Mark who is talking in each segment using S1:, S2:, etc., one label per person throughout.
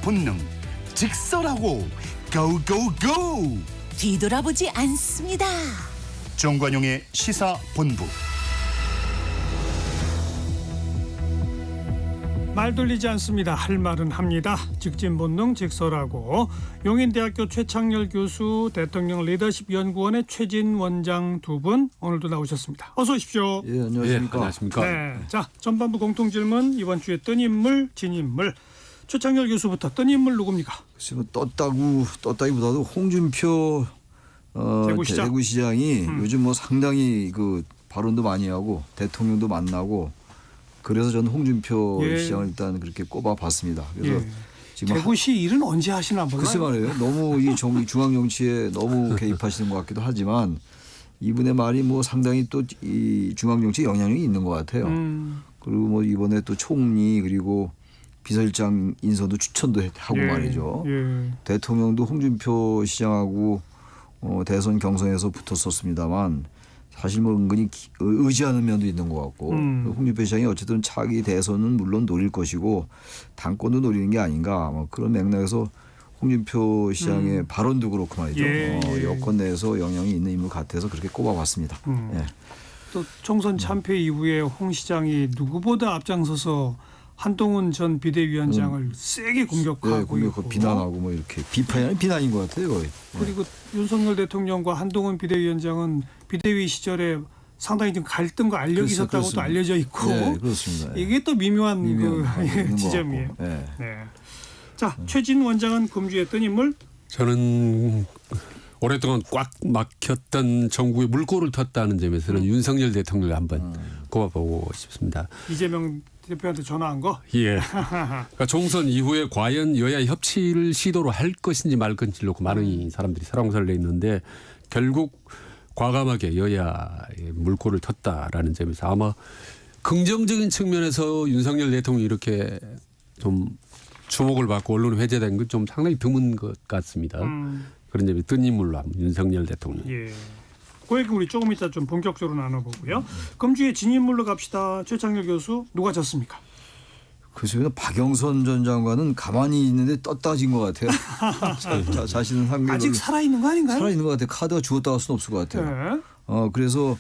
S1: 본능, 직설하고 고고고!
S2: 뒤돌아보지 않습니다.
S1: 정관용의 시사본부.
S3: 말 돌리지 않습니다. 할 말은 합니다. 직진본능 직설하고 용인대학교 최창렬 교수, 대통령 리더십 연구원의 최진 원장 두 분 오늘도 나오셨습니다. 어서 오십시오.
S4: 예, 안녕하십니까.
S5: 안녕하십니까.
S3: 네, 자 전반부 공통질문 이번 주에 뜬 인물, 진 인물. 최창렬 교수부터 뜬 인물 누굽니까?
S4: 글쎄 뭐 떴다기보다도 홍준표
S3: 대구시장.
S4: 대구시장이 요즘 뭐 상당히 그 발언도 많이 하고 대통령도 만나고 그래서 저는 홍준표
S3: 예.
S4: 시장을 일단 그렇게 꼽아봤습니다. 그래서
S3: 예.
S4: 지금
S3: 대구시 일은 언제 하시나 몰라요.
S4: 글쎄 말이에요. 너무 이 중앙 정치에 너무 개입하시는 것 같기도 하지만 이분의 말이 뭐 상당히 또 이 중앙 정치에 영향력이 있는 것 같아요. 그리고 뭐 이번에 또 총리 그리고 비서실장 인선도 추천도 하고
S3: 예.
S4: 말이죠.
S3: 예.
S4: 대통령도 홍준표 시장하고 대선 경선에서 붙었었습니다만 사실 뭐 은근히 의지하는 면도 있는 것 같고 홍준표 시장이 어쨌든 차기 대선은 물론 노릴 것이고 당권도 노리는 게 아닌가 뭐 그런 맥락에서 홍준표 시장의 발언도 그렇고 말이죠.
S3: 예.
S4: 여권 내에서 영향이 있는 인물 같아서 그렇게 꼽아봤습니다. 예.
S3: 또 총선 참패 이후에 홍 시장이 누구보다 앞장서서 한동훈 전 비대위원장을 세게 공격하고
S4: 예, 공격하고
S3: 있고.
S4: 비난하고 뭐 이렇게 비난인 것 같아요. 거의.
S3: 그리고 윤석열 대통령과 한동훈 비대위원장은 비대위 시절에 상당히 좀 갈등과 알력이
S4: 그렇죠,
S3: 있었다고 또
S4: 그렇습니다.
S3: 알려져 있고
S4: 네, 그렇습니다. 예.
S3: 이게 또 미묘한
S4: 있는
S3: 그
S4: 것
S3: 지점이에요.
S4: 같고. 예.
S3: 네. 자 최진 원장은 금주에 뜬 인물.
S5: 저는 오랫동안 꽉 막혔던 정부의 물꼬를 텄다는 점에서는 윤석열 대통령을 한번 꼽아보고 싶습니다.
S3: 이재명 대표한테 전화한 거.
S5: 예. 그러니까 총선 이후에 과연 여야 협치를 시도로 할 것인지 말 것인지 놓고 많은 사람들이 설왕설래 했는데 결국 과감하게 여야의 물꼬를 텄다라는 점에서 아마 긍정적인 측면에서 윤석열 대통령이 이렇게 좀 주목을 받고 언론에 회자된 건 좀 상당히 드문 것 같습니다. 그런 점에 뜬 인물로 하면 윤석열 대통령.
S3: 예. 그 얘기 우리 조금 이따 좀 본격적으로 나눠보고요. 금주에 진인물로 갑시다. 최창렬 교수 누가 졌습니까?
S4: 글쎄요. 박영선 전 장관은 가만히 있는데 떴다진 것 같아요. 자신은 한국에
S3: 아직 살아있는 거 아닌가요?
S4: 살아있는 것 같아요. 카드가 죽었다 할 수는 없을 것 같아요.
S3: 네.
S4: 그래서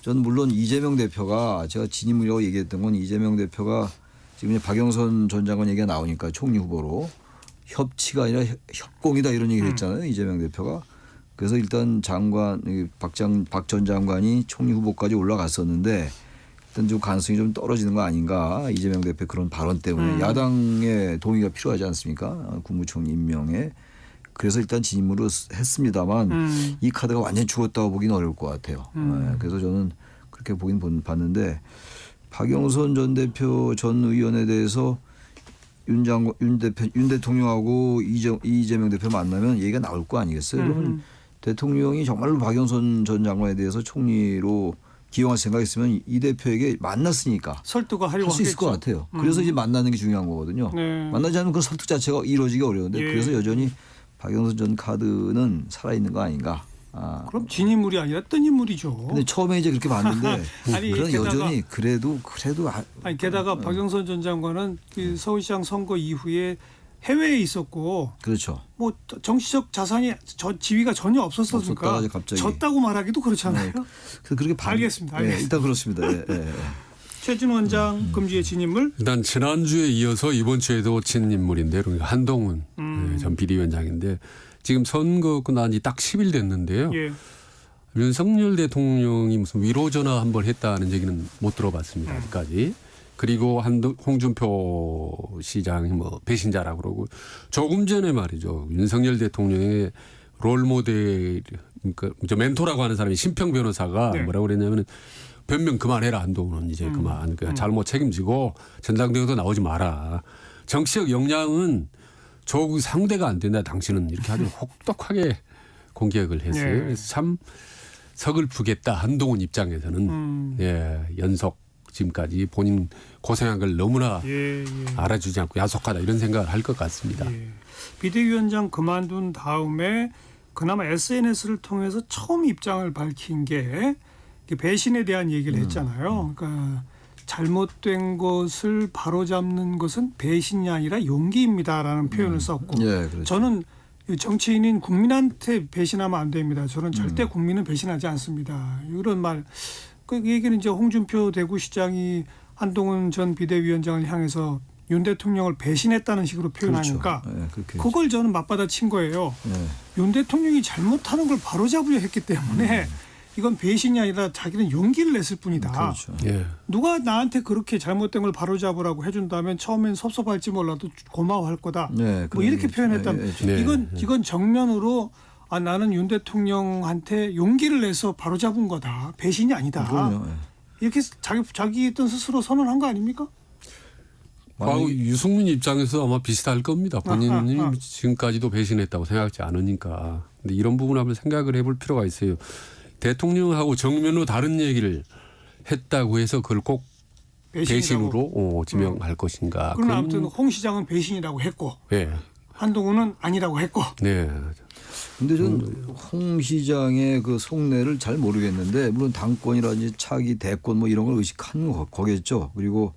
S4: 저는 물론 이재명 대표가 제가 진인물이라고 얘기했던 건 이재명 대표가 지금 이제 박영선 전 장관 얘기가 나오니까 총리 후보로 협치가 아니라 협공이다 이런 얘기를 했잖아요. 이재명 대표가. 그래서 일단 박 전 장관이 총리 후보까지 올라갔었는데 일단 좀 가능성이 좀 떨어지는 거 아닌가. 이재명 대표 그런 발언 때문에 야당의 동의가 필요하지 않습니까? 국무총리 임명에. 그래서 일단 진입으로 했습니다만 이 카드가 완전히 죽었다고 보기는 어려울 것 같아요. 그래서 저는 그렇게 보긴 봤는데 박영선 전 대표 전 의원에 대해서 윤 대통령하고 이재명 대표 만나면 얘기가 나올 거 아니겠어요? 그러면 대통령이 정말로 박영선 전 장관에 대해서 총리로 기용할 생각이 있으면 이 대표에게 만났으니까
S3: 설득을 하려고
S4: 할 수 있을 것 같아요. 그래서 이제 만나는 게 중요한 거거든요.
S3: 네.
S4: 만나지 않으면 그 설득 자체가 이루어지기 어려운데
S3: 예.
S4: 그래서 여전히 박영선 전 카드는 살아있는 거 아닌가.
S3: 그럼 진인물이 아니라 뜬 인물이죠.
S4: 근데 처음에 이제 그렇게 봤는데
S3: 아니,
S4: 그런
S3: 게다가-
S4: 여전히 그래도
S3: 아니 게다가 박영선 전 장관은 그 서울시장 선거 이후에 해외에 있었고
S4: 그렇죠.
S3: 뭐 정치적 자산이 지위가 전혀 없었으니까
S4: 없었다가 갑자기.
S3: 졌다고 말하기도 그렇잖아요.
S4: 그래서 그렇게
S3: 알겠습니다.
S4: 예, 일단 그렇습니다. 예.
S3: 최진 원장 금주의 진인물.
S5: 일단 지난주에 이어서 이번 주에도 친 인물인데 한동훈 전 비대위원장인데 지금 선거 끝난 지 딱 10일 됐는데요.
S3: 예.
S5: 윤석열 대통령이 무슨 위로 전화 한 번 했다는 얘기는 못 들어봤습니다. 아직까지. 그리고 홍준표 시장이 뭐 배신자라고 그러고 조금 전에 말이죠. 윤석열 대통령의 롤모델 그러니까 멘토라고 하는 사람이 심평 변호사가
S3: 네.
S5: 뭐라고 그랬냐면은 변명 그만해라 한동훈은 이제 그만 잘못 책임지고 전당대회도 나오지 마라. 정치적 역량은 조국 상대가 안 된다. 당신은 이렇게 아주 혹독하게 공격을 했어요.
S3: 네.
S5: 그래서 참 서글프겠다. 한동훈 입장에서는 예, 연속 지금까지 본인 고생한 걸 너무나
S3: 예.
S5: 알아주지 않고 야속하다 이런 생각을 할 것 같습니다.
S3: 예. 비대위원장 그만둔 다음에 그나마 SNS를 통해서 처음 입장을 밝힌 게 배신에 대한 얘기를 했잖아요. 그러니까 잘못된 것을 바로잡는 것은 배신이 아니라 용기입니다라는 표현을 썼고
S4: 예, 그렇죠.
S3: 저는 정치인인 국민한테 배신하면 안 됩니다. 저는 절대 국민은 배신하지 않습니다. 이런 말. 그 얘기는 이제 홍준표 대구시장이 한동훈 전 비대위원장을 향해서 윤 대통령을 배신했다는 식으로 표현하니까
S4: 그렇죠. 예, 그렇게
S3: 그걸 저는 맞받아친 거예요.
S4: 예.
S3: 윤 대통령이 잘못하는 걸 바로잡으려 했기 때문에 이건 배신이 아니라 자기는 용기를 냈을 뿐이다.
S4: 그렇죠.
S5: 예.
S3: 누가 나한테 그렇게 잘못된 걸 바로잡으라고 해준다면 처음엔 섭섭할지 몰라도 고마워할 거다.
S4: 네,
S3: 뭐 이렇게 표현했다면
S4: 예, 예,
S5: 네.
S3: 이건 정면으로 나는 윤 대통령한테 용기를 내서 바로잡은 거다. 배신이 아니다.
S4: 그럼요. 예.
S3: 이렇게 자기 뜻 스스로 선언한 거 아닙니까?
S5: 과거 유승민 입장에서 아마 비슷할 겁니다. 본인이 지금까지도 배신했다고 생각하지 않으니까. 근데 이런 부분 한번 생각을 해볼 필요가 있어요. 대통령하고 정면으로 다른 얘기를 했다고 해서 그걸 꼭 배신으로 지명할 것인가.
S3: 그러나 아무튼 홍 시장은 배신이라고 했고
S5: 예.
S3: 한동훈은 아니라고 했고.
S5: 네.
S4: 근데 저는 홍 시장의 그 속내를 잘 모르겠는데 물론 당권이라든지 차기 대권 뭐 이런 걸 의식한 거겠죠. 그리고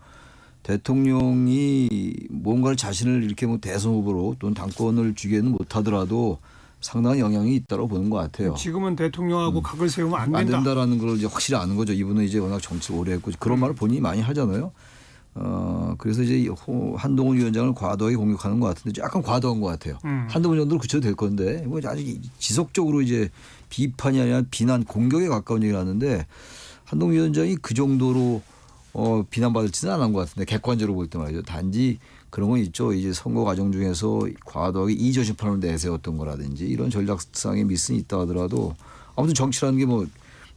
S4: 대통령이 뭔가를 자신을 이렇게 뭐 대선 후보로 또는 당권을 주기에는 못하더라도 상당한 영향이 있다고 보는 것 같아요.
S3: 지금은 대통령하고 각을 세우면 안 된다.
S4: 안 된다라는 걸 이제 확실히 아는 거죠. 이분은 이제 워낙 정치를 오래 했고 그런 말을 본인이 많이 하잖아요. 그래서 이제 한동훈 위원장을 과도하게 공격하는 것 같은데 약간 과도한 것 같아요. 한동훈 정도로 그쳐도 될 건데 뭐 아직 지속적으로 이제 비판이 아니라 비난 공격에 가까운 얘기를 하는데 한동훈 위원장이 그 정도로 비난받을지는 않은 것 같은데 객관적으로 볼 때 말이죠. 단지 그런 건 있죠. 이제 선거 과정 중에서 과도하게 이조심판을 내세웠던 거라든지 이런 전략상의 미스는 있다 하더라도 아무튼 정치라는 게 뭐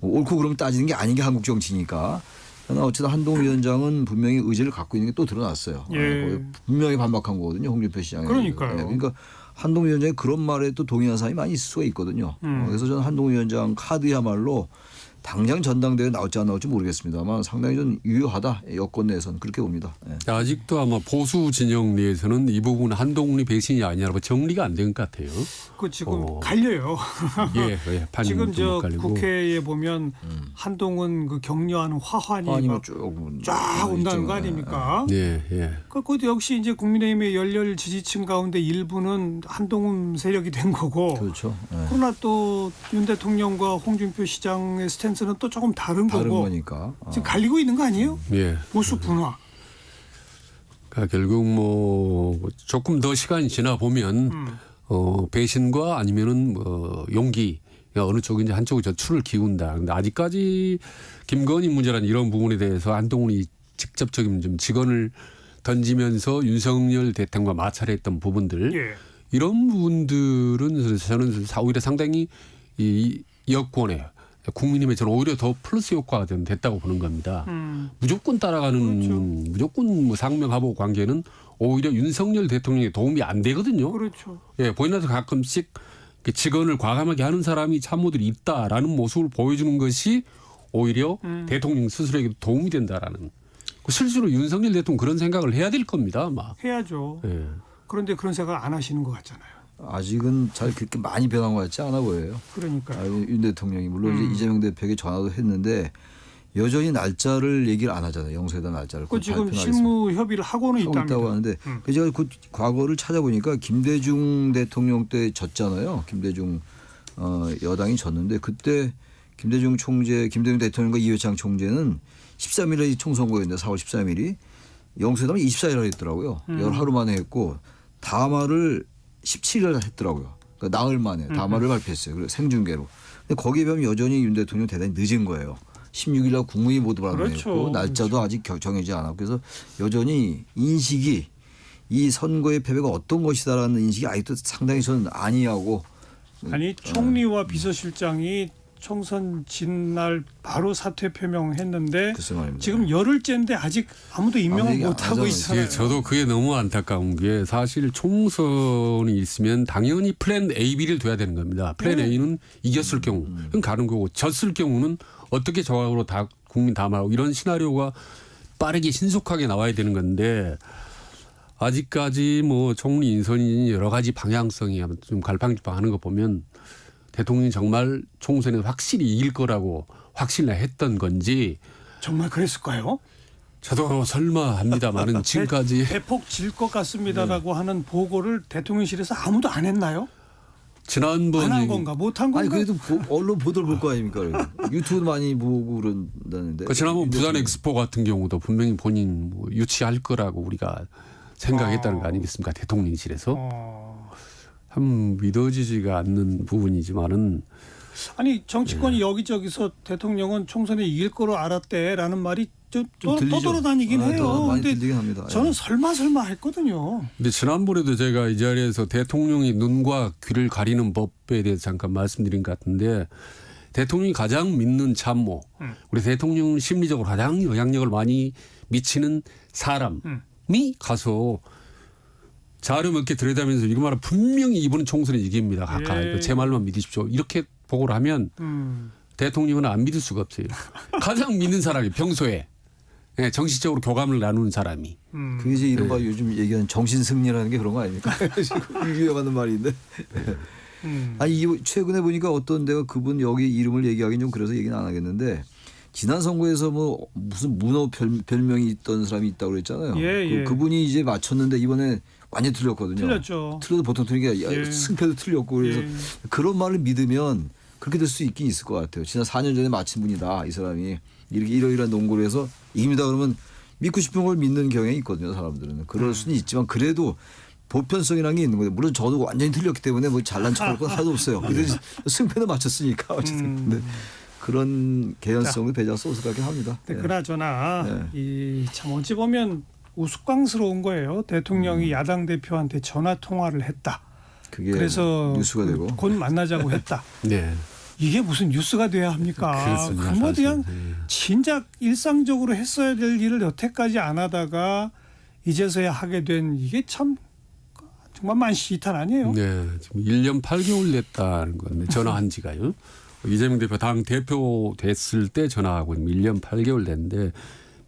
S4: 옳고 그름을 따지는 게 아닌 게 한국 정치니까. 그러나 어쨌든 한동훈 위원장은 분명히 의지를 갖고 있는 게 또 드러났어요.
S3: 예.
S4: 분명히 반박한 거거든요. 홍준표 시장에.
S3: 그러니까요.
S4: 그러니까 한동훈 위원장이 그런 말에 또 동의하는 사람이 많이 있을 수가 있거든요. 그래서 저는 한동훈 위원장 카드야말로 당장 전당대회에 나올지 안 나올지 모르겠습니다만 상당히 좀 유효하다. 여권 내에서는 그렇게 봅니다. 예.
S5: 아직도 아마 보수 진영 내에서는 이 부분 한동훈이 배신이 아니라고 정리가 안 된 것 같아요.
S3: 그 지금 갈려요.
S5: 예, 예.
S3: 지금 저
S5: 갈리고.
S3: 국회에 보면 한동훈 그 격려하는 화환이
S4: 아니면
S3: 막 쫙 온다는 거 아닙니까?
S5: 예, 예.
S3: 그것도 역시 이제 국민의힘의 열렬 지지층 가운데 일부는 한동훈 세력이 된 거고.
S4: 그렇죠. 예.
S3: 그러나 또 윤 대통령과 홍준표 시장의 스탠스는 또 조금 다른
S4: 다른
S3: 거고.
S4: 거니까.
S3: 지금 갈리고 있는 거 아니에요?
S5: 예.
S3: 보수 분화.
S5: 그러니까 결국 뭐 조금 더 시간이 지나 보면 배신과 아니면은 뭐 용기 어느 쪽인지 한쪽이 저 추를 기운다. 근데 아직까지 김건희 문제란 이런 부분에 대해서 한동훈이 직접적인 좀 직언을 던지면서 윤석열 대통령과 마찰했던 부분들
S3: 예.
S5: 이런 부분들은 저는 오히려 상당히 이 여권에 국민의힘에 저는 오히려 더 플러스 효과가 됐다고 보는 겁니다. 무조건 따라가는
S3: 그렇죠.
S5: 무조건 뭐 상명하복 관계는 오히려 윤석열 대통령에 도움이 안 되거든요.
S3: 그렇죠.
S5: 예, 보이나서 가끔씩 직언을 과감하게 하는 사람이 참모들이 있다라는 모습을 보여주는 것이 오히려 대통령 스스로에게 도움이 된다라는. 실제로 윤석열 대통령 그런 생각을 해야 될 겁니다. 아마.
S3: 해야죠.
S5: 예.
S3: 그런데 그런 생각 안 하시는 것 같잖아요.
S4: 아직은 잘 그렇게 많이 변한 것 같지 않아 보여요.
S3: 그러니까.
S4: 윤 대통령이 물론 이제 이재명 대표에게 전화도 했는데 여전히 날짜를 얘기를 안 하잖아요. 영수회담 날짜를.
S3: 그 지금
S4: 발표는
S3: 실무 협의를 하고는
S4: 하고
S3: 있답니다.
S4: 있다고 하는데 제가 그 과거를 찾아보니까 김대중 대통령 때 졌잖아요. 김대중 여당이 졌는데 그때 김대중 대통령과 이회창 총재는 13일에 총선거였는데 4월 13일이 영수회담을 24일에 했더라고요. 열하루 만에 했고 담화를 17일 했더라고요. 그러니까 나흘 만에 담화를 발표했어요. 그리고 생중계로. 근데 거기에 비하면 여전히 윤 대통령 대단히 늦은 거예요. 16일 날 국무회의 모두 발언했고
S3: 그렇죠.
S4: 날짜도 아직 정해지지 않았고 그래서 여전히 인식이 이 선거의 패배가 어떤 것이다라는 인식이 아직도 상당히 저는 아니하고
S3: 아니 총리와 비서실장이 총선 진날 바로 사퇴 표명했는데
S4: 글쎄 말입니다.
S3: 지금 열흘째인데 아직 아무도 임명을
S4: 얘기 안
S3: 못 하고
S4: 하잖아요.
S3: 있어요.
S5: 예, 저도 그게 너무 안타까운 게 사실 총선이 있으면 당연히 플랜 A, B를 둬야 되는 겁니다. 플랜 A는 이겼을 경우 그럼 가는 거고 졌을 경우는 어떻게 저하고 다 국민 다 말하고 이런 시나리오가 빠르게 신속하게 나와야 되는 건데 아직까지 뭐 총리 인선이 여러 가지 방향성이 좀 갈팡질팡하는 거 보면 대통령이 정말 총선에서 확실히 이길 거라고 확신을 했던 건지
S3: 정말 그랬을까요?
S5: 저도 설마 합니다만은 지금까지
S3: 대폭 질 것 같습니다라고 하는 보고를 대통령실에서 아무도 안 했나요?
S5: 지난번
S3: 안 한 건가? 못 한 건가?
S4: 아니 그래도 언론 보도를 볼 거 아닙니까? 유튜브 많이 보고 그런다는데.
S5: 지난번 부산 엑스포 같은 경우도 분명히 본인 뭐 유치할 거라고 우리가 생각했다는 거 아니겠습니까? 대통령실에서. 참 믿어지지가 않는 부분이지만은
S3: 아니 정치권이 여기저기서 대통령은 총선에 이길 거로 알았대라는 말이 또 돌아다니긴 해요.
S4: 많이
S3: 근데
S4: 들리긴 합니다.
S3: 저는 설마 했거든요.
S5: 근데 지난번에도 제가 이 자리에서 대통령이 눈과 귀를 가리는 법에 대해서 잠깐 말씀드린 것 같은데 대통령이 가장 믿는 참모, 우리 대통령 심리적으로 가장 영향력을 많이 미치는 사람이 가서 자료 몇 개 들여다면서 이거 말하면 분명히 이번은 총선에 이깁니다. 가까이. 제 말만 믿으십시오. 이렇게 보고를 하면 대통령은 안 믿을 수가 없어요. 가장 믿는 사람이 평소에 정치적으로 교감을 나누는 사람이.
S4: 그게 이제 이른바 요즘 얘기하는 정신승리라는 게 그런 거 아닙니까? 유행하는 말인데. 아니 최근에 보니까 어떤 데가 그분 여기 이름을 얘기하기는 좀 그래서 얘기는 안 하겠는데 지난 선거에서 뭐 무슨 문어 별명이 있던 사람이 있다고 그랬잖아요. 그분이 이제 맞췄는데 이번에 완전 틀렸거든요.
S3: 틀렸죠.
S4: 틀려도 보통 틀리게 승패도 틀렸고 그래서 그런 말을 믿으면 그렇게 될 수 있긴 있을 것 같아요. 지난 4년 전에 맞힌 분이다. 이 사람이 이렇게 이러이러한 농구를 해서 이깁니다. 그러면 믿고 싶은 걸 믿는 경향이 있거든요. 사람들은. 그럴 수는 있지만 그래도 보편성이라는 게 있는 거예요. 물론 저도 완전히 틀렸기 때문에 뭐 잘난 척할 건 하나도 없어요. 근데 승패는 맞췄으니까 어쨌든. 근데 그런 개연성을 배제할 수 없을 것 같긴 합니다.
S3: 네. 그나저나 참 어찌 보면 우스꽝스러운 거예요. 대통령이 야당 대표한테 전화 통화를 했다.
S4: 그게
S3: 그래서
S4: 뉴스가 되고
S3: 곧 만나자고 했다.
S5: 네.
S3: 이게 무슨 뉴스가 돼야 합니까?
S5: 그렇습니다,
S3: 그뭐
S5: 사실.
S3: 그냥 진작 일상적으로 했어야 될 일을 여태까지 안 하다가 이제서야 하게 된 이게 참 정말 만시이탄 아니에요?
S5: 네. 지금 1년 8개월 됐다는 건데 전화한 지가요. 이재명 대표 당 대표 됐을 때 전화하고 1년 8개월 됐는데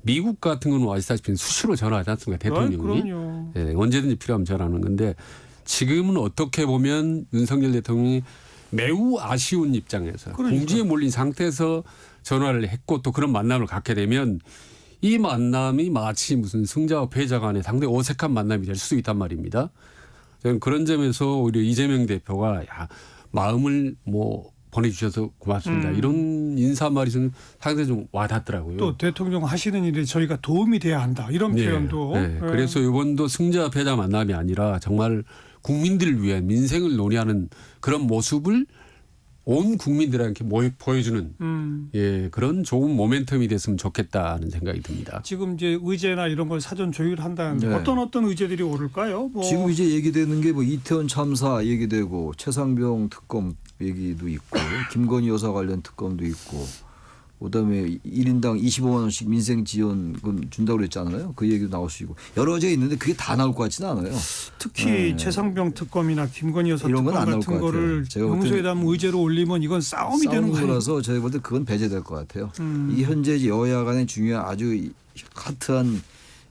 S5: 미국 같은 건 아시다시피 수시로 전화하지 않습니까? 대통령이.
S3: 그럼요.
S5: 네, 언제든지 필요하면 전화하는 건데 지금은 어떻게 보면 윤석열 대통령이 매우 아쉬운 입장에서 공지에 몰린 상태에서 전화를 했고 또 그런 만남을 갖게 되면 이 만남이 마치 무슨 승자와 패자 간의 상당히 어색한 만남이 될 수 있단 말입니다. 저는 그런 점에서 오히려 이재명 대표가 마음을 뭐 보내주셔서 고맙습니다. 이런 인사말이 좀 상당히 좀 와닿더라고요.
S3: 또 대통령 하시는 일에 저희가 도움이 돼야 한다. 이런 표현도.
S5: 네. 그래서 이번도 승자 패자 만남이 아니라 정말 국민들을 위해 민생을 논의하는 그런 모습을 온 국민들한테 보여주는 그런 좋은 모멘텀이 됐으면 좋겠다는 생각이 듭니다.
S3: 지금 이제 의제나 이런 걸 사전 조율한다는데 어떤 의제들이 오를까요?
S4: 지금 이제 얘기되는 게 뭐 이태원 참사 얘기되고 최상병 특검 얘기도 있고 김건희 여사 관련 특검도 있고 그다음에 1인당 25만 원씩 민생 지원금 준다고 그랬잖아요. 그 얘기도 나올 수 있고 여러 가지가 있는데 그게 다 나올 것 같지는 않아요.
S3: 특히 최상병 특검이나 김건희 여사
S4: 이런
S3: 특검
S4: 건 안 나올
S3: 같은
S4: 것
S3: 거를
S4: 같아요.
S3: 영수회담 의제로 올리면 이건 싸움이 되는 거예요.
S4: 거라서 제가 볼 때 그건 배제될 것 같아요. 이게 현재 여야 간의 중요한 아주 핫한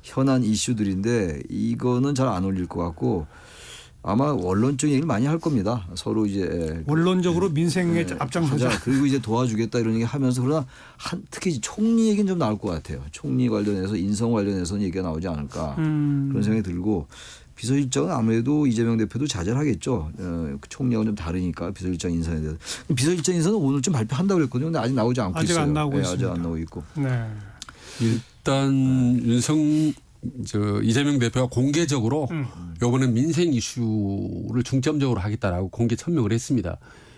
S4: 현안 이슈들인데 이거는 잘 안 올릴 것 같고 아마 원론적 얘기를 많이 할 겁니다. 서로 이제
S3: 원론적으로 민생에 앞장서자.
S4: 그리고 이제 도와주겠다 이런 얘기 하면서 그러나 특히 총리 얘기는 좀 나올 것 같아요. 총리 관련해서 인성 관련해서는 얘기가 나오지 않을까 그런 생각이 들고 비서실장은 아무래도 이재명 대표도 자제하겠죠. 총리하고는 좀 다르니까 비서실장 인선에 대해서. 비서실장 인선은 오늘 좀 발표한다고 그랬거든요. 근데 아직 나오지 않고
S3: 아직
S4: 있어요.
S3: 안 나오고 있습니다.
S4: 아직 안 나오고 있고.
S3: 네.
S5: 일단 이재명 대표가 공개적으로 이번엔 민생 이슈를 중점적으로 하겠다라고 공개 천명을 했습니다.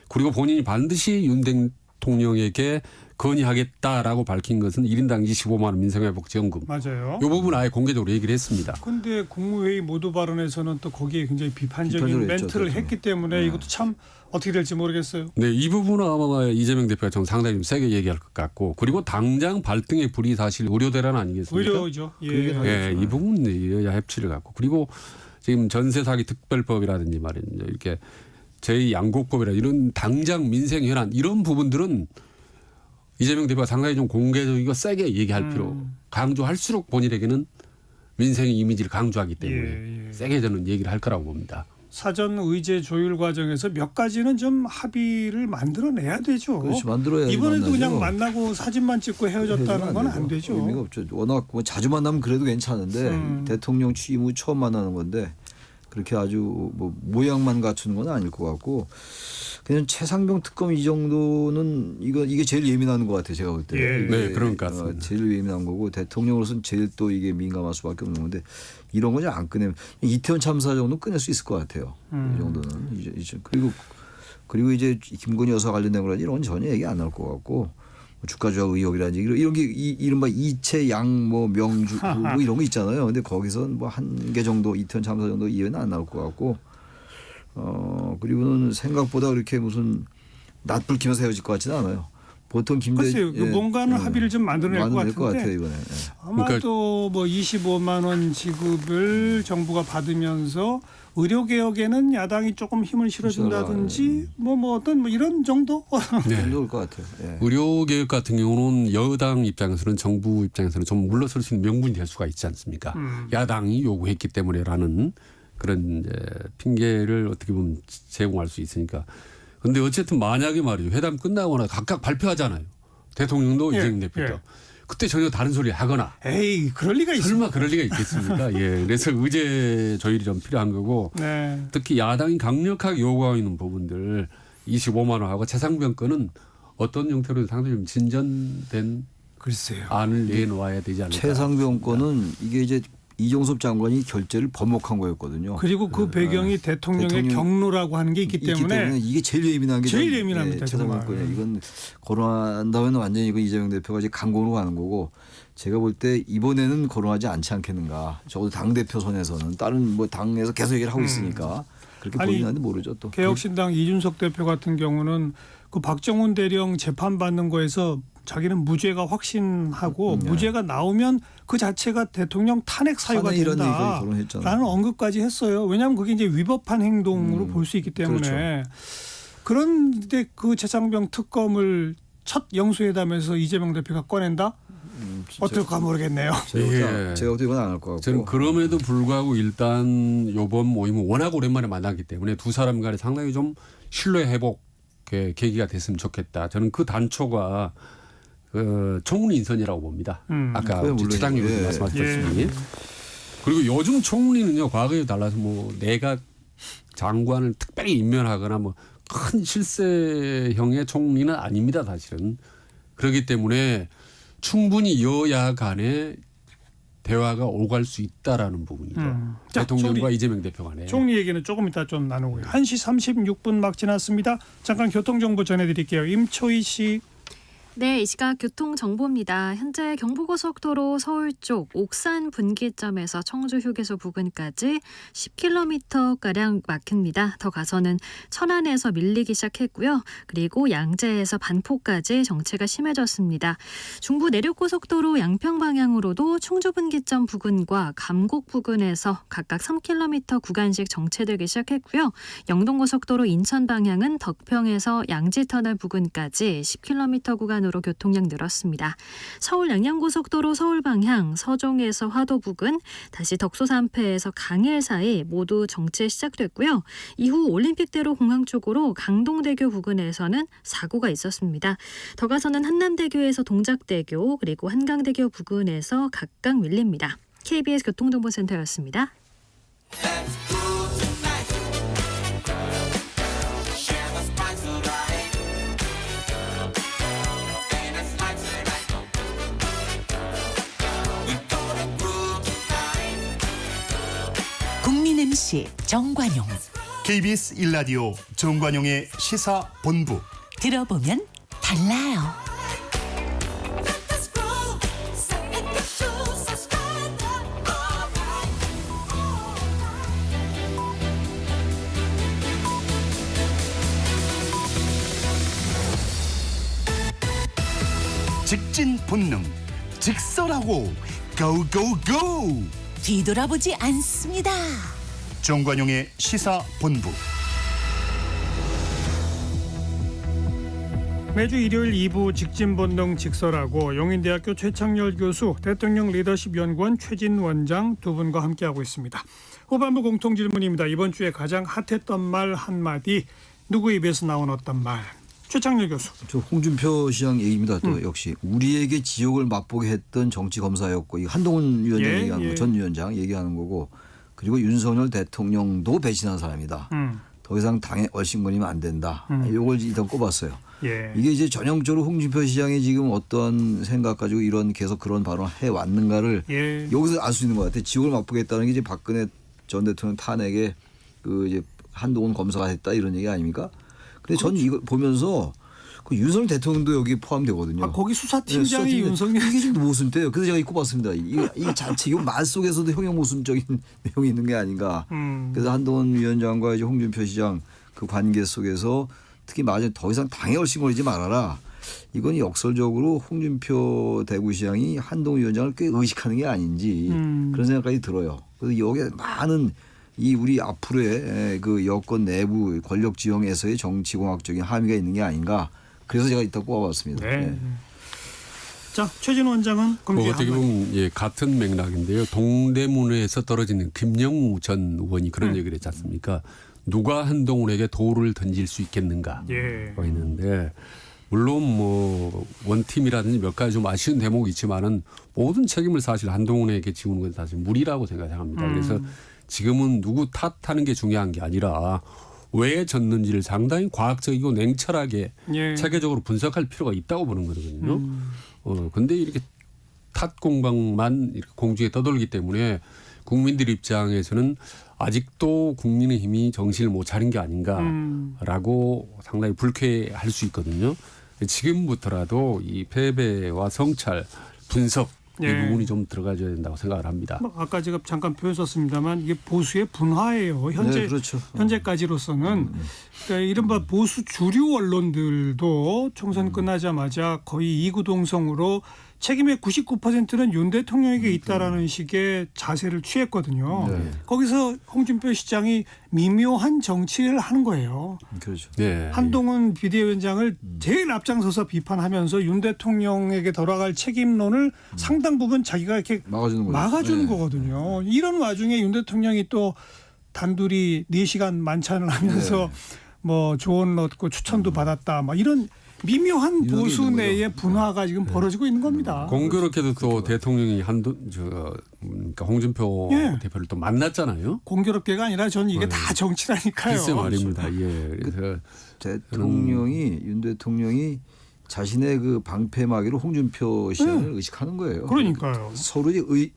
S5: 그리고 본인이 반드시 윤 대통령에게 건의하겠다라고 밝힌 것은 1인당 25만 원 민생회복 지원금.
S3: 맞아요.
S5: 이 부분 아예 공개적으로 얘기를 했습니다.
S3: 그런데 국무회의 모두 발언에서는 또 거기에 굉장히 비판적인 멘트를 했기 때문에 이것도 참 어떻게 될지 모르겠어요.
S5: 네, 이 부분은 아마 이재명 대표가 좀 상당히 좀 세게 얘기할 것 같고 그리고 당장 발등의 불이 사실 의료 대란 아니겠습니까?
S3: 의료죠.
S5: 이 부분은 여야 협치를 갖고 그리고 지금 전세 사기 특별법이라든지 말입니다. 이렇게 제2양곡법이라 이런 당장 민생 현안 이런 부분들은 이재명 대표가 상당히 좀 공개적이고 세게 얘기할 필요 강조할수록 본인에게는 민생의 이미지를 강조하기 때문에 세게 저는 얘기를 할 거라고 봅니다.
S3: 사전 의제 조율 과정에서 몇 가지는 좀 합의를 만들어내야 되죠.
S4: 그렇지, 만들어야지.
S3: 이번에도 그냥
S4: 만나죠.
S3: 만나고 사진만 찍고 헤어졌다는 건 안 되죠.
S4: 의미가 없죠. 워낙 뭐 자주 만나면 그래도 괜찮은데 대통령 취임 후 처음 만나는 건데 그렇게 아주 뭐 모양만 갖추는 건 아닐 것 같고 그냥 최상병 특검 이 정도는 이게 제일 예민한 것 같아요. 제가 볼 때.
S3: 예.
S4: 이게
S5: 네, 그런 것 같습니다.
S4: 제일 예민한 거고 대통령으로서는 제일 또 이게 민감할 수밖에 없는 건데 이런 거 안 꺼내면 이태원 참사 정도 꺼낼 수 있을 것 같아요. 이 정도는 이제 그리고 이제 김건희 여사 관련된 거라든지 이런 건 전혀 얘기 안 나올 것 같고. 주가 조작 의혹이라든지 이런 게 이른바 이채 양 뭐 명주 뭐 이런 거 있잖아요. 근데 거기선 뭐 한 개 정도 이태원 참사 정도 이외에는 안 나올 것 같고 그리고는 생각보다 그렇게 무슨 낯불 키면서 헤어질 것 같지는 않아요. 보통
S3: 글쎄요. 뭔가는 합의를 좀 만들어낼 것 같은데
S4: 같아요, 이번에.
S3: 아마도 뭐 25만 원 지급을 정부가 받으면서 의료개혁에는 야당이 조금 힘을 실어준다든지 뭐 어떤 뭐 이런 정도?
S5: 네.
S4: 좋을 것 같아요. 예.
S5: 의료개혁 같은 경우는 여당 입장에서는 정부 입장에서는 좀 물러설 수 있는 명분이 될 수가 있지 않습니까? 야당이 요구했기 때문에라는 그런 이제 핑계를 어떻게 보면 제공할 수 있으니까. 그런데 어쨌든 만약에 말이죠. 회담 끝나거나 각각 발표하잖아요. 대통령도
S3: 예,
S5: 이재명 대표도.
S3: 예.
S5: 그때 전혀 다른 소리 하거나.
S3: 에이 그럴 리가 있어.
S5: 설마 그럴 리가 있겠습니까? 예. 그래서 의제 조율이 좀 필요한 거고
S3: 네.
S5: 특히 야당이 강력하게 요구하고 있는 부분들 25만 원하고 최상병 건은 어떤 형태로 상당히 좀 진전된
S3: 글쎄요.
S5: 안을 내놓아야 되지 않을까.
S4: 최상병 건은 이게 이제 이종섭 장관이 결재를 번복한 거였거든요.
S3: 그리고 그 배경이 대통령의 경로라고 하는 게 있기 때문에
S4: 이게 제일 예민한 게
S3: 제일 예민합니다,
S4: 최상병
S3: 정말.
S4: 건이에요. 이건 거론한다면 완전히 이거 이재명 대표가 이제 강공으로 가는 거고 제가 볼 때 이번에는 거론하지 않지 않겠는가. 적어도 당 대표 손에서는 다른 뭐 당에서 계속 얘기를 하고 있으니까 그렇게
S3: 아니,
S4: 보이는데 모르죠 또.
S3: 개혁신당 이준석 대표 같은 경우는 그 박정훈 대령 재판 받는 거에서 자기는 무죄가 확신하고 무죄가 나오면 그 자체가 대통령 탄핵 사유가
S4: 탄핵 이런 얘기까지
S3: 된다라는
S4: 거론했잖아요.
S3: 언급까지 했어요. 왜냐하면 그게 이제 위법한 행동으로 볼 수 있기 때문에
S4: 그렇죠.
S3: 그런데 그 최상병 특검을 첫 영수회담에서 이재명 대표가 꺼낸다? 어떨까 모르겠네요.
S5: 예.
S4: 제가 볼 때 이건 안 할 것 같고.
S5: 저는 그럼에도 불구하고 일단 이번 모임은 워낙 오랜만에 만났기 때문에 두 사람 간에 상당히 좀 신뢰 회복의 계기가 됐으면 좋겠다. 저는 그 단초가 총리 인선이라고 봅니다. 아까
S4: 그건 물론이죠.
S5: 최장님이
S4: 예.
S5: 말씀하셨듯이. 그리고 요즘 총리는요. 과거에 달라서 뭐 내각 장관을 특별히 임명하거나 뭐 큰 실세형의 총리는 아닙니다. 사실은. 그렇기 때문에 충분히 여야 간에 대화가 오갈 수 있다라는 부분이죠.
S3: 자,
S5: 대통령과
S3: 총리.
S5: 이재명 대표 간에.
S3: 총리 얘기는 조금 이따 좀 나누고요. 1시 36분 막 지났습니다. 잠깐 교통정보 전해드릴게요. 임초희 씨.
S6: 네, 이 시각 교통정보입니다. 현재 경부고속도로 서울 쪽 옥산 분기점에서 청주 휴게소 부근까지 10km가량 막힙니다. 더 가서는 천안에서 밀리기 시작했고요. 그리고 양재에서 반포까지 정체가 심해졌습니다. 중부 내륙고속도로 양평 방향으로도 충주 분기점 부근과 감곡 부근에서 각각 3km 구간씩 정체되기 시작했고요. 영동고속도로 인천 방향은 덕평에서 양지터널 부근까지 10km 구간으로 교통량 늘었습니다. 서울 양양고속도로 서울 방향 서종에서 화도 부근, 다시 덕소산패에서 강일 사이 모두 정체 시작됐고요. 이후 올림픽대로 공항 쪽으로 강동대교 부근에서는 사고가 있었습니다. 더 가서는 한남대교에서 동작대교 그리고 한강대교 부근에서 각각 밀립니다. KBS 교통정보센터였습니다.
S2: 국민 MC 정관용.
S1: KBS 1라디오 정관용의 시사본부.
S2: 들어보면 달라요.
S1: 직진 본능. 직설하고 고고고.
S2: 뒤돌아보지 않습니다.
S1: 정관용의 시사본부.
S3: 매주 일요일 2부 직진본능 직설하고 용인대학교 최창렬 교수, 대통령 리더십 연구원 최진 원장 두 분과 함께하고 있습니다. 후반부 공통질문입니다. 이번 주에 가장 핫했던 말 한마디, 누구 입에서 나온 어떤 말? 최창렬 교수.
S4: 저 홍준표 시장 얘기입니다. 또 역시 우리에게 지옥을 맛보게 했던 정치 검사였고, 이 한동훈 위원장
S3: 예,
S4: 얘기하는
S3: 예.
S4: 거, 전 위원장 얘기하는 거고, 그리고 윤석열 대통령도 배신한 사람이다. 더 이상 당에 얼씬거리면 안 된다. 이걸 일단 꼽았어요.
S3: 예.
S4: 이게 이제 전형적으로 홍준표 시장이 지금 어떤 생각 가지고 이런 계속 그런 발언을 해 왔는가를
S3: 예.
S4: 여기서 알 수 있는 것 같아요. 지옥을 맛보겠다는 게 이제 박근혜 전 대통령 탄핵에 그 이제 한동훈 검사가 했다 이런 얘기 아닙니까? 근데 저는 이거 보면서 그 윤석열 대통령도 여기 포함되거든요.
S3: 아, 거기 수사팀장이
S4: 수사팀장.
S3: 윤석열.
S4: 이게 지금 모순돼요. 그래서 제가 꼽았습니다. 이 자체 이 말 속에서도 형용 모순적인 내용이 있는 게 아닌가. 그래서 한동훈 위원장과 이제 홍준표 시장 그 관계 속에서 특히 맞아 더 이상 당에 얼씬거리지 말아라. 이건 역설적으로 홍준표 대구시장이 한동훈 위원장을 꽤 의식하는 게 아닌지 그런 생각까지 들어요. 그래서 여기에 많은 이 우리 앞으로의 그 여권 내부 권력 지형에서의 정치공학적인 함의가 있는 게 아닌가. 그래서 제가 이따 꼽아봤습니다.
S3: 네.
S4: 네.
S3: 자, 최진 원장은 그럼 이제
S5: 어떻게
S3: 한마디.
S5: 보면 예, 같은 맥락인데요. 동대문에서 떨어지는 김영우 전 의원이 그런 얘기를 했지 않습니까? 누가 한동훈에게 돌을 던질 수 있겠는가
S3: 예.
S5: 있는데 물론 뭐 원팀이라든지 몇 가지 좀 아쉬운 대목이 있지만은 모든 책임을 사실 한동훈에게 지우는 건 사실 무리라고 생각합니다. 그래서 지금은 누구 탓하는 게 중요한 게 아니라 왜 졌는지를 상당히 과학적이고 냉철하게
S3: 예.
S5: 체계적으로 분석할 필요가 있다고 보는 거거든요. 근데 이렇게 탓 공방만 이렇게 공중에 떠돌기 때문에 국민들 입장에서는 아직도 국민의힘이 정신을 못 차린 게 아닌가라고 상당히 불쾌할 수 있거든요. 지금부터라도 이 패배와 성찰, 분석 이
S3: 예.
S5: 부분이 좀 들어가줘야 된다고 생각을 합니다.
S3: 뭐 아까 제가 잠깐 표현 썼습니다만 이게 보수의 분화예요. 현재
S4: 네, 그렇죠.
S3: 현재까지로서는 그러니까 이른바 보수 주류 언론들도 총선 끝나자마자 거의 이구동성으로 책임의 99%는 윤 대통령에게 있다라는 식의 자세를 취했거든요.
S4: 네.
S3: 거기서 홍준표 시장이 미묘한 정치를 하는 거예요.
S4: 그렇죠.
S5: 네.
S3: 한동훈 비대위원장을 제일 앞장서서 비판하면서 윤 대통령에게 돌아갈 책임론을 상당 부분 자기가 이렇게
S4: 막아주는 거죠.
S3: 막아주는
S4: 네.
S3: 거거든요. 이런 와중에 윤 대통령이 또 단둘이 4시간 만찬을 하면서 뭐 조언 얻고 추천도 받았다. 막 이런 미묘한
S4: 이런 게
S3: 보수
S4: 있는 거죠.
S3: 내의 분화가 지금 벌어지고 있는 겁니다.
S5: 공교롭게도 또 대통령이 그러니까 홍준표
S3: 예.
S5: 대표를 또 만났잖아요.
S3: 공교롭게가 아니라 저는 이게 다 정치라니까요.
S5: 글쎄 말입니다. 예. 그래서
S4: 대통령이 윤 대통령이 자신의 그 방패막이로 홍준표 시장을 의식하는 거예요.
S3: 그러니까요.
S4: 서로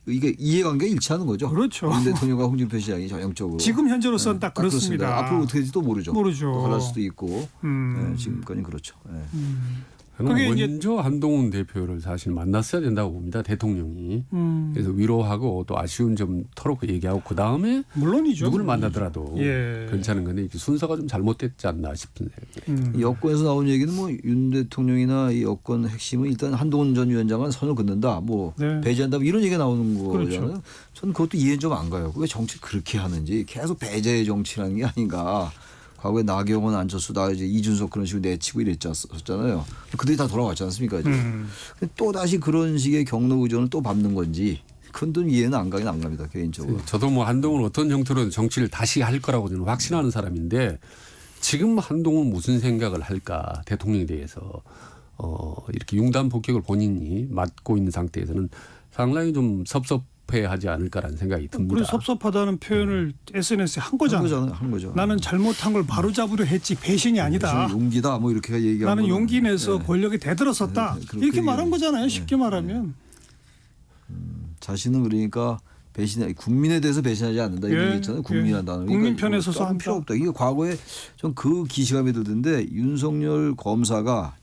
S4: 이게 이해관계가 일치하는 거죠.
S3: 그렇죠.
S4: 윤 대통령과 홍준표 시장이 전형적으로.
S3: 지금 현재로서는 딱 그렇습니다.
S4: 앞으로 어떻게 될지도 모르죠.
S3: 모르죠.
S4: 또 갈릴 수도 있고.
S3: 음.
S4: 지금까지는 그렇죠. 네.
S5: 저는
S3: 그게 이제-
S5: 먼저 한동훈 대표를 사실 만났어야 된다고 봅니다. 대통령이. 그래서 위로하고 또 아쉬운 점 털어놓고 얘기하고 그다음에
S3: 물론이죠.
S5: 누구를 만나더라도
S3: 예.
S5: 괜찮은 건데 이렇게 순서가 좀 잘못됐지 않나 싶은 생각이.
S4: 이 여권에서 나온 얘기는 뭐 윤 대통령이나 이 여권 핵심은 일단 한동훈 전 위원장은 선을 긋는다, 뭐
S3: 네.
S4: 배제한다, 뭐 이런 얘기가 나오는 거잖아요.
S3: 그렇죠.
S4: 저는 그것도 이해 좀 안 가요. 왜 정치를 그렇게 하는지 계속 배제의 정치라는 게 아닌가. 과거에 나경원, 안철수, 나 이제 이준석 그런 식으로 내치고 이랬잖아요. 그들이 다 돌아왔지 않습니까? 근데 또 다시 그런 식의 경로 의존을 또 밟는 건지 그건 좀 이해는 안 가긴 안 갑니다, 개인적으로.
S5: 저도 뭐 한동훈 어떤 형태로든 정치를 다시 할 거라고 저는 확신하는 사람인데 지금 한동훈 무슨 생각을 할까 대통령에 대해서 이렇게 융단 폭격을 본인이 맡고 있는 상태에서는 상당히 좀 섭섭해하지 않을까라는 생각이 듭니다.
S3: 그래서 섭섭하다는 표현을 SNS에 한 거잖아요.
S4: 한 거죠.
S3: 나는 잘못한 걸 바로잡으려 했지 배신이 아니다.
S4: 무슨 용기다, 뭐 이렇게 얘기하는.
S3: 나는
S4: 거는.
S3: 용기 내서
S4: 네.
S3: 권력에 대들었었다.
S4: 네, 그렇게
S3: 이렇게 말한
S4: 얘기하는
S3: 거잖아요. 쉽게 말하면.
S4: 자신은 그러니까 국민에 대해서 배신하지 않는다 이런
S3: 예,
S4: 얘기 있잖아요. 국민한다는.
S3: 국민 편에 서서 한다.
S4: 필요 없다. 이게 과거에 좀 그 기시감이 들던데 윤석열 검사가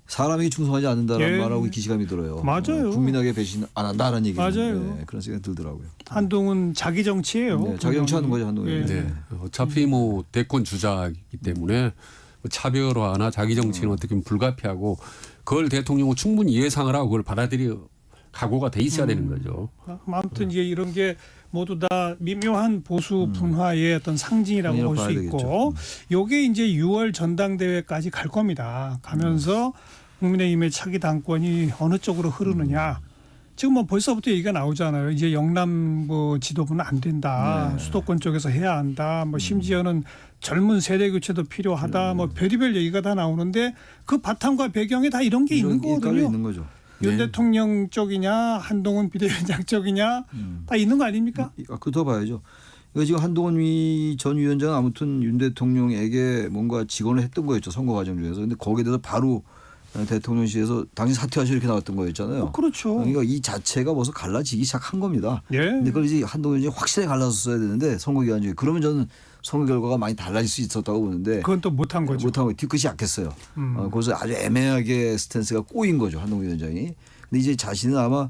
S4: 사람에게 충성하지 않는다는
S3: 예.
S4: 말하고 기시감이 들어요.
S3: 맞아요.
S4: 국민에게 배신 안 한다는 얘기.
S3: 맞아요.
S4: 그런 생각이 들더라고요.
S3: 한동훈 자기 정치예요.
S4: 네, 자기 정치하는 거죠, 한동훈이.
S3: 예.
S5: 네. 어차피 뭐 대권 주자이기 때문에 뭐 차별화나 자기 정치는 어떻게 보면 불가피하고 그걸 대통령은 충분히 예상을 하고 그걸 받아들일 각오가 돼 있어야 되는 거죠.
S3: 아무튼 이제 이런 게 모두 다 미묘한 보수 분화의 어떤 상징이라고 볼 수
S4: 봐야
S3: 있고,
S4: 되겠죠.
S3: 요게 이제 6월 전당대회까지 갈 겁니다. 가면서 국민의힘의 차기 당권이 어느 쪽으로 흐르느냐. 지금 뭐 벌써부터 얘기가 나오잖아요. 이제 영남부 지도부는 안 된다.
S4: 네.
S3: 수도권 쪽에서 해야 한다. 뭐 심지어는 젊은 세대 교체도 필요하다. 뭐 별의별 얘기가 다 나오는데 그 바탕과 배경에 다 이런 게 있는
S4: 깔려
S3: 거거든요.
S4: 있는 거죠.
S3: 윤
S5: 네.
S3: 대통령 쪽이냐 한동훈 비대위원장 쪽이냐 다 있는 거 아닙니까?
S4: 그거 봐야죠. 이거 지금 한동훈 전 위원장은 아무튼 윤 대통령에게 뭔가 직언을 했던 거였죠. 선거 과정 중에서. 근데 거기에 대해서 바로 대통령실에서 당신 사퇴하시오 이렇게 나왔던 거였잖아요.
S3: 그렇죠.
S4: 그러니까 이 자체가 벌써 갈라지기 시작한 겁니다.
S3: 예.
S4: 근데 그걸 이제 한동훈이 확실하게 갈라졌어야 되는데 선거 기간 중에 그러면 저는 선거 결과가 많이 달라질 수 있었다고 보는데
S3: 그건 또 못한 거죠.
S4: 못한 거 뒤끝이 약했어요. 그래서 아주 애매하게 스탠스가 꼬인 거죠 한동훈 위원장이. 근데 이제 자신은 아마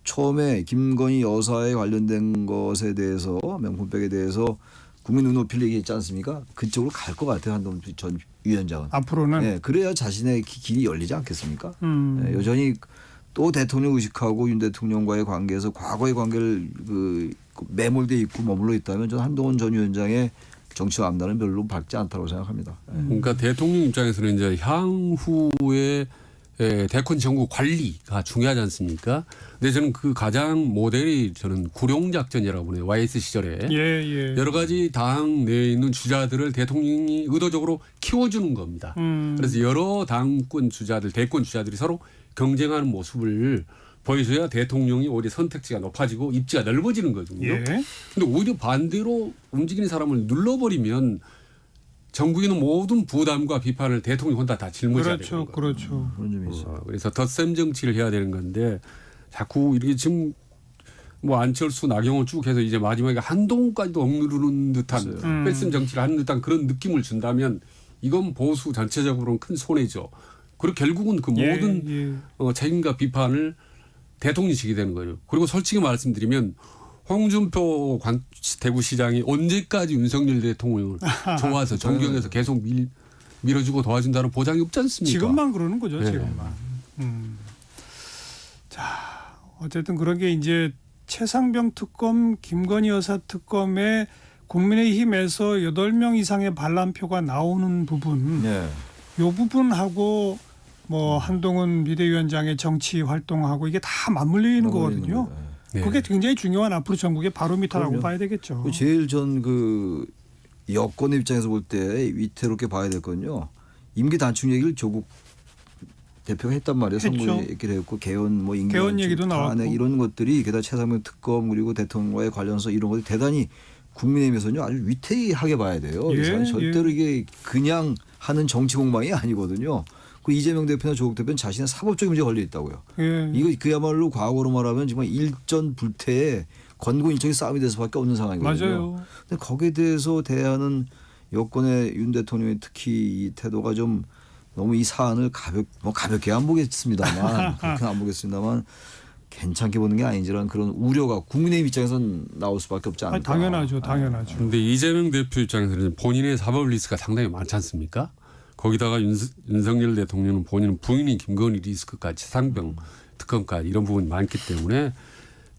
S4: 처음에 김건희 여사에 관련된 것에 대해서 명품백에 대해서 국민 눈높이를 얘기했지 않습니까? 그쪽으로 갈 것 같아요 한동훈 전 위원장은.
S3: 앞으로는
S4: 네, 그래야 자신의 길이 열리지 않겠습니까?
S3: 음.
S4: 네, 여전히 또 대통령 의식하고 윤 대통령과의 관계에서 과거의 관계를 매몰돼 있고 머물러 있다면 저는 한동훈 전 위원장의 정치 암단은 별로 밝지 않다고 생각합니다. 네.
S5: 그러니까 대통령 입장에서는 이제 향후에 대권 정부 관리가 중요하지 않습니까? 근데 저는 그 가장 모델이 저는 구룡작전이라고 보네요. YS 시절에.
S3: 예.
S5: 여러 가지 당 내에 있는 주자들을 대통령이 의도적으로 키워주는 겁니다. 그래서 여러 당권 주자들, 대권 주자들이 서로 경쟁하는 모습을 보여줘야 대통령이 오히려 선택지가 높아지고 입지가 넓어지는 거거든요.
S3: 예.
S5: 근데 오히려 반대로 움직이는 사람을 눌러버리면 전국에 있는 모든 부담과 비판을 대통령이 혼자 다 짊어져야 되는 거예요.
S3: 그렇죠.
S4: 그런 점이 있어요.
S5: 그래서 덧셈 정치를 해야 되는 건데 자꾸 이렇게 지금 뭐 안철수, 나경원 쭉 해서 이제 마지막에 한동훈까지도 억누르는 듯한 뺄셈 정치를 하는 듯한 그런 느낌을 준다면 이건 보수 전체적으로는 큰 손해죠. 그리고 결국은 그
S3: 예,
S5: 모든 책임과 비판을 대통령이 지게 되는 거예요. 그리고 솔직히 말씀드리면 홍준표 대구시장이 언제까지 윤석열 대통령을 좋아서 존경해서 계속 밀어주고 도와준다는 보장이 없지 않습니까?
S3: 지금만 그러는 거죠.
S5: 네.
S3: 지금만. 자, 어쨌든 그런 게 이제 최상병 특검, 김건희 여사 특검에 국민의힘에서 8명 이상의 반란표가 나오는 부분,
S4: 네.
S3: 요 부분하고 뭐 한동훈 비대위원장의 정치 활동하고 이게 다 맞물리는 거거든요.
S5: 네.
S3: 그게 굉장히 중요한 앞으로 전국의 바로미터라고
S4: 그럼요.
S3: 봐야 되겠죠.
S4: 제일 전 그 여권의 입장에서 볼 때 위태롭게 봐야 될 건요. 임기 단축 얘기를 조국 대표가 했단 말이에요.
S3: 했죠.
S4: 선거 얘기를 했고 개헌 뭐 임기
S3: 개헌
S4: 단축
S3: 얘기도 나왔고.
S4: 이런 것들이 게다가 최상병 특검 그리고 대통령과의 관련해서 이런 것들이 대단히 국민의힘에서는요 아주 위태하게 봐야 돼요. 그래서 절대로 이게 그냥 하는 정치 공방이 아니거든요. 그 이재명 대표나 조국 대표는 자신의 사법적인 문제가 걸려 있다고요.
S3: 예.
S4: 이거 그야말로 과거로 말하면 정말 일전 불태에 권고인적인 싸움이 될 수밖에 없는 상황이거든요.
S3: 맞아요.
S4: 근데 거기에 대해서 대하는 여권의 윤 대통령의 특히 이 태도가 좀 너무 이 사안을 가볍게 안 보겠습니다만 그렇게 안 보겠습니다만 괜찮게 보는 게 아닌지라는 그런 우려가 국민의힘 입장에서는 나올 수밖에 없지 않을까.
S3: 당연하죠.
S5: 근데 이재명 대표 입장에서는 본인의 사법 리스크가 상당히 많지 않습니까? 거기다가 윤석열 대통령은 본인은 부인인 김건희 리스크까지 최상병 특검까지 이런 부분이 많기 때문에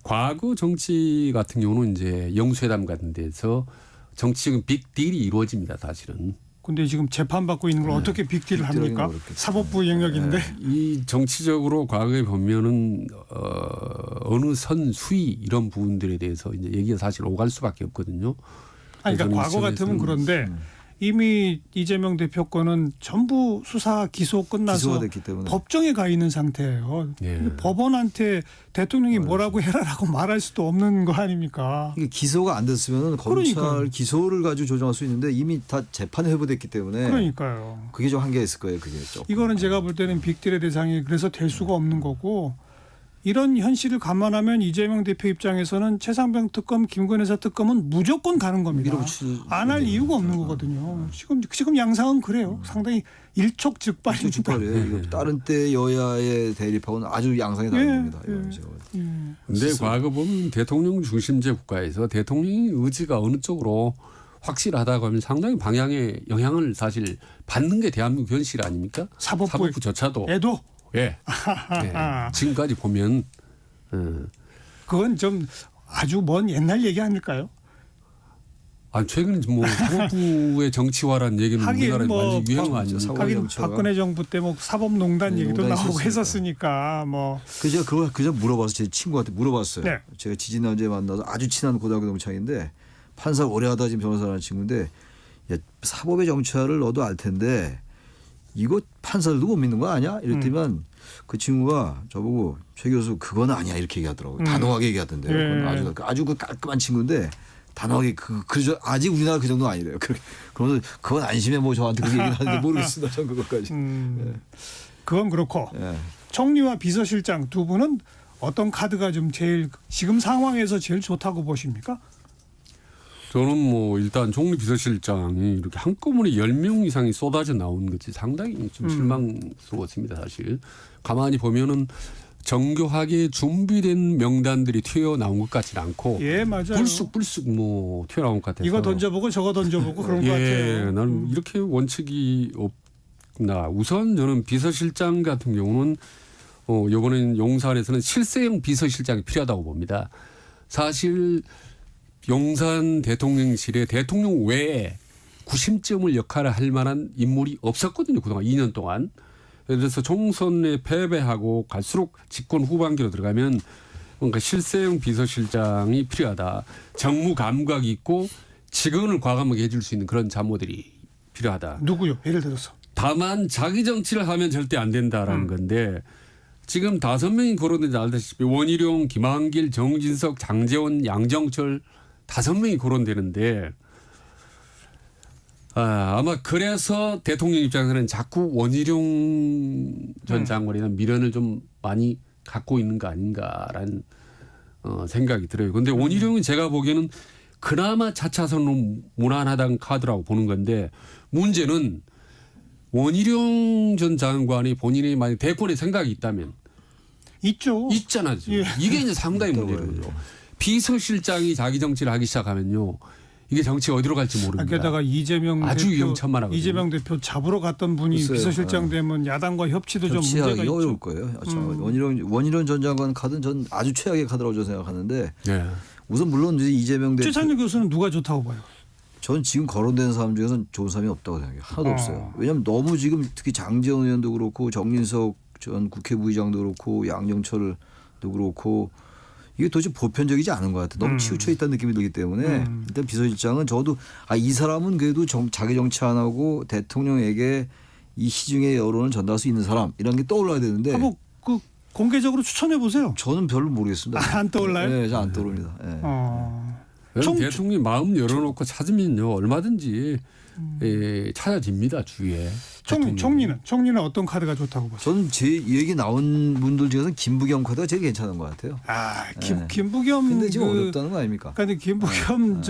S5: 과거 정치 같은 경우는 이제 영수회담 같은 데서 정치적인 빅딜이 이루어집니다. 사실은.
S3: 근데 지금 재판받고 있는 걸 어떻게 빅딜을 합니까?
S4: 어렵겠죠.
S3: 사법부 영역인데.
S5: 이 정치적으로 과거에 보면은 어느 선 수위 이런 부분들에 대해서 이제 얘기가 사실 오갈 수밖에 없거든요.
S3: 아니, 그러니까 과거 같으면 그런데 이미 이재명 대표 거는 전부 수사 기소 끝나서
S4: 기소가 됐기 때문에.
S3: 법정에 가 있는 상태예요.
S5: 예.
S3: 법원한테 대통령이 뭐라고 해라라고 말할 수도 없는 거 아닙니까?
S4: 이게 기소가 안 됐으면 검찰
S3: 그러니까요.
S4: 기소를 가지고 조정할 수 있는데 이미 다 재판에 회부됐기 때문에
S3: 그러니까요.
S4: 그게 좀 한계가 있을 거예요. 그게 좀.
S3: 이거는 제가 볼 때는 빅딜의 대상이 그래서 될 수가 없는 거고 이런 현실을 감안하면 이재명 대표 입장에서는 최상병 특검, 김건희 여사 특검은 무조건 가는 겁니다. 안 할 이유가 없는 거거든요. 지금 양상은 그래요. 상당히 일촉즉발입니다.
S4: 축발이에요. 이거 다른 때 여야의 대립하고는 아주 양상이 다른
S3: 예,
S4: 겁니다.
S3: 예.
S4: 이건 제가 볼 때.
S5: 근데 과거 보면 대통령 중심제 국가에서 대통령의 의지가 어느 쪽으로 확실하다고 하면 상당히 방향에 영향을 사실 받는 게 대한민국 현실 아닙니까?
S3: 사법부조차도
S5: 예. 예. 지금까지 보면
S3: 그건 좀 아주 먼 옛날 얘기 아닐까요?
S5: 아 최근 뭐 사법부의 정치화란 얘기는
S3: 하긴
S5: 우리나라에
S3: 뭐
S5: 많이 유행 아닙니까?
S4: 사법-
S3: 하긴
S4: 정치화가.
S3: 박근혜 정부 때 뭐 사법농단
S4: 네,
S3: 얘기도
S4: 농단이
S3: 나오고
S4: 있었으니까.
S3: 했었으니까 뭐
S4: 제가 그저 물어봐서 제 친구한테 물어봤어요.
S3: 네.
S4: 제가 지지난주에 만나서 아주 친한 고등학교 동창인데 판사 오래 하다 지금 변호사라는 친구인데 야, 사법의 정치화를 너도 알 텐데 이거 판사들도 못 믿는 거 아니야? 이랬더니만 그 친구가 저보고 최 교수 그건 아니야 이렇게 얘기하더라고요. 단호하게 얘기하던데요.
S3: 예.
S4: 그건 아주 그 깔끔한 친구인데 단호하게 그저 아직 우리나라 그 정도는 아니래요. 그러면서 그건 안심해 뭐 저한테 그렇게 얘기하는데 모르겠습니다. 전 그것까지.
S3: 그건 그렇고
S4: 예.
S3: 총리와 비서실장 두 분은 어떤 카드가 좀 제일 지금 상황에서 제일 좋다고 보십니까?
S5: 저는 뭐 일단 총리 비서실장이 이렇게 한꺼번에 10명 이상이 쏟아져 나온 것이 상당히 좀 실망스러웠습니다. 사실 가만히 보면은 정교하게 준비된 명단들이 튀어나온 것 같지는 않고
S3: 예, 맞아요.
S5: 불쑥 뭐 튀어나온 것 같아서
S3: 이거 던져보고 저거 던져보고 그런 것
S5: 예,
S3: 같아요.
S5: 나는 이렇게 원칙이 없나. 우선 저는 비서실장 같은 경우는 이번엔 용산에서는 실세형 비서실장이 필요하다고 봅니다. 사실 용산 대통령실에 대통령 외에 구심점을 역할을 할 만한 인물이 없었거든요. 그동안 2년 동안. 그래서 총선에 패배하고 갈수록 집권 후반기로 들어가면 뭔가 실세형 비서실장이 필요하다. 정무 감각이 있고 직원을 과감하게 해줄 수 있는 그런 참모들이 필요하다.
S3: 누구요? 예를 들어서.
S5: 다만 자기 정치를 하면 절대 안 된다라는 건데 지금 5명이 거론되지 알다시피 원희룡, 김한길, 정진석, 장제원, 양정철 5명이 거론되는데 아마 그래서 대통령 입장에서는 자꾸 원희룡 전 장관이나 미련을 좀 많이 갖고 있는 거 아닌가라는 생각이 들어요. 그런데 원희룡은 제가 보기에는 그나마 차차선으로 무난하다는 카드라고 보는 건데 문제는 원희룡 전 장관이 본인이 만약 대권에 생각이 있다면
S3: 있죠.
S5: 있잖아요.
S3: 예.
S5: 이게 이제 상당히 문제인 거죠. 비서실장이 자기 정치를 하기 시작하면요. 이게 정치 어디로 갈지 모릅니다.
S3: 게다가 이재명
S5: 아주
S3: 대표,
S5: 위험천만하거든요.
S3: 이재명 대표 잡으러 갔던 분이
S4: 글쎄요.
S3: 비서실장 되면 야당과 협치도 좀 문제가
S4: 협치하기
S3: 있죠.
S4: 어려울 거예요. 원희룡 전 장관 카드는 전 아주 최악의 카드라고 저는 생각하는데
S5: 네.
S4: 우선 물론 이제 이재명 대표
S3: 최찬일 교수는 누가 좋다고 봐요?
S4: 저는 지금 거론되는 사람 중에서는 좋은 사람이 없다고 생각해요. 하나도 없어요. 왜냐하면 너무 지금 특히 장제원 의원도 그렇고 정진석 전 국회부의장도 그렇고 양정철도 그렇고 이게 도대체 보편적이지 않은 것 같아요. 너무 치우쳐 있다는 느낌이 들기 때문에 일단 비서실장은 저도 이 사람은 그래도 자기 정치 안 하고 대통령에게 이 시중의 여론을 전달할 수 있는 사람 이런 게 떠올라야 되는데
S3: 그 공개적으로 추천해 보세요.
S4: 저는 별로 모르겠습니다.
S3: 안 떠올라요?
S4: 네, 잘 안 떠오릅니다. 네.
S5: 대통령이 마음 열어놓고 찾으면요 얼마든지 찾아집니다 주위에.
S3: 총리는 어떤 카드가 좋다고 보세요?
S4: 저는 제 얘기 나온 분들 중에서는 김부겸 카드가 제일 괜찮은 것 같아요. 네.
S3: 김부겸
S4: 근데 지금 어렵다는 거 아닙니까?
S3: 그러니까 김부겸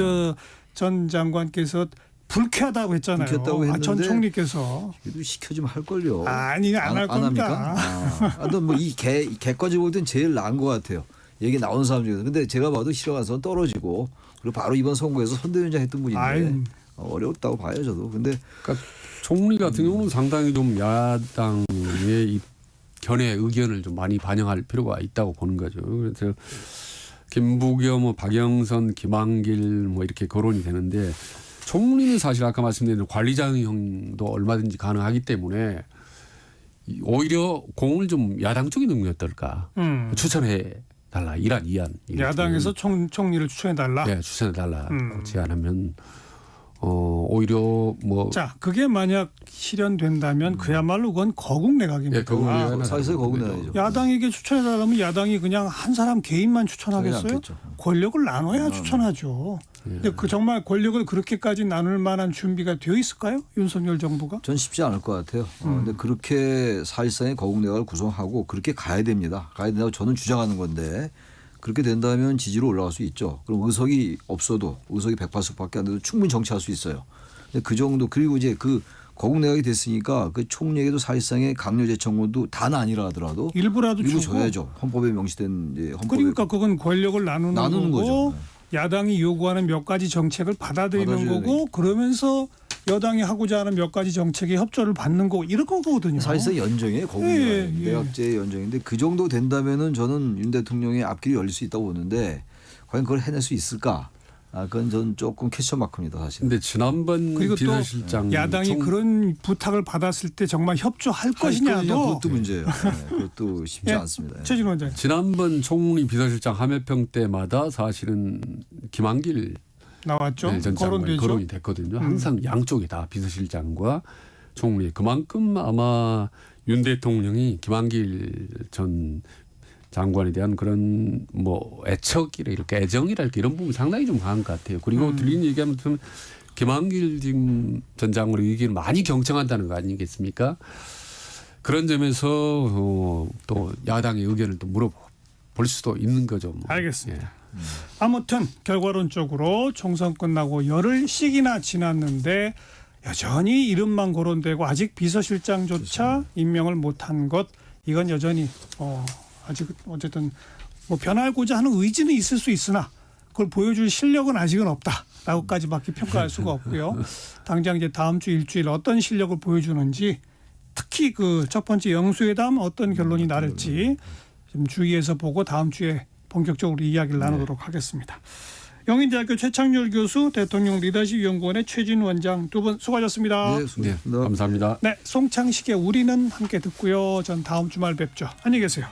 S3: 전 장관께서 불쾌하다고 했잖아요.
S4: 불쾌하다고 했는데
S3: 전 총리께서
S4: 그래도 시켜주면 할 걸요.
S3: 아니 안 할 겁니다.
S4: 합니까? 뭐이 개까지 볼 땐 제일 나은 것 같아요. 얘기 나온 사람 중에서. 근데 제가 봐도 실어가서 떨어지고 그리고 바로 이번 선거에서 선대위원장 했던 분인데
S3: 아유.
S4: 어렵다고 봐요 저도. 근데
S5: 그러니까 총리 같은 경우는 상당히 좀 야당의 이 견해 의견을 좀 많이 반영할 필요가 있다고 보는 거죠. 그래서 김부겸, 박영선, 김한길 뭐 이렇게 거론이 되는데 총리는 사실 아까 말씀드린 관리자형도 얼마든지 가능하기 때문에 오히려 공을 좀 야당 쪽에 넣는 게 어떨까 추천해 달라 이란 이안
S3: 야당에서 총리를 추천해 달라.
S5: 네, 추천해 달라 제안하면 오히려 뭐
S3: 자, 그게 만약 실현된다면 그야말로 그건 거국 내각입니다.
S5: 예, 거국 내각은
S4: 사실상 거국 내각이죠.
S3: 야당에게 추천해 달라면 야당이 그냥 한 사람 개인만 추천하겠어요?
S4: 당연히 않겠죠.
S3: 권력을 나눠야 추천하죠. 근데 그 정말 권력을 그렇게까지 나눌 만한 준비가 되어 있을까요? 윤석열 정부가?
S4: 전 쉽지 않을 것 같아요. 근데 그렇게 사실상의 거국 내각을 구성하고 그렇게 가야 됩니다. 가야 된다고 저는 주장하는 건데 그렇게 된다면 지지로 올라갈 수 있죠. 그럼 의석이 없어도 의석이 108석밖에 안 돼도 충분히 정치할 수 있어요. 근데 그 정도 그리고 이제 그 거국 내각이 됐으니까 그 총리에게도 사실상의 강요재청권도 다는 아니라 하더라도
S3: 일부라도
S4: 일부
S3: 주고.
S4: 줘야죠. 헌법에 명시된 이제 헌법에
S3: 그러니까 그건 권력을 나누는
S4: 나누는
S3: 거고
S4: 거죠.
S3: 야당이 요구하는 몇 가지 정책을 받아들이는
S4: 받아줘야
S3: 거고 그러면서 여당이 하고자 하는 몇 가지 정책에 협조를 받는 거 이런 거거든요.
S4: 사실상 연정이에요. 거기는
S3: 예, 예.
S4: 내각제 연정인데 그 정도 된다면은 저는 윤 대통령의 앞길이 열릴 수 있다고 보는데 과연 그걸 해낼 수 있을까? 그건 전 조금 퀘스천 마크입니다, 사실.
S5: 근데 지난번
S3: 그리고 또
S5: 비서실장
S3: 야당이 그런 부탁을 받았을 때 정말 협조할 것이냐도
S4: 그것도 문제예요. 네, 그것도 쉽지
S3: 예,
S4: 않습니다. 예.
S3: 최진호 원장님.
S5: 지난번 총리 비서실장 함회평 때마다 사실은 김한길
S3: 나왔죠.
S5: 전 장관
S3: 거론되죠.
S5: 거론이 됐거든요. 항상 양쪽이 다 비서실장과 총리. 그만큼 아마 윤 대통령이 김한길 전 장관에 대한 그런 뭐 애척이랄까 애정이랄까 이런 부분 상당히 좀 강한 것 같아요. 그리고 들리는 얘기하면 김한길 지금 전 장관의 의견을 많이 경청한다는 거 아니겠습니까? 그런 점에서 또 야당의 의견을 또 물어볼 수도 있는 거죠. 뭐.
S3: 알겠습니다.
S5: 예.
S3: 아무튼 결과론적으로 총선 끝나고 열흘씩이나 지났는데 여전히 이름만 거론되고 아직 비서실장조차 임명을 못한 것 이건 여전히 아직 어쨌든 뭐 변하고자 하는 의지는 있을 수 있으나 그걸 보여줄 실력은 아직은 없다라고까지밖에 평가할 수가 없고요. 당장 이제 다음 주 일주일 어떤 실력을 보여주는지 특히 그 첫 번째 영수회담 어떤 결론이 나를지 좀 주의해서 보고 다음 주에 본격적으로 이야기를 나누도록 하겠습니다. 영인대학교 최창렬 교수, 대통령 리더십 연구원의 최진 원장 두 분 수고하셨습니다.
S4: 네,
S5: 네,
S4: 수고하셨습니다.
S5: 감사합니다.
S3: 네, 송창식의 우리는 함께 듣고요. 전 다음 주말 뵙죠. 안녕히 계세요.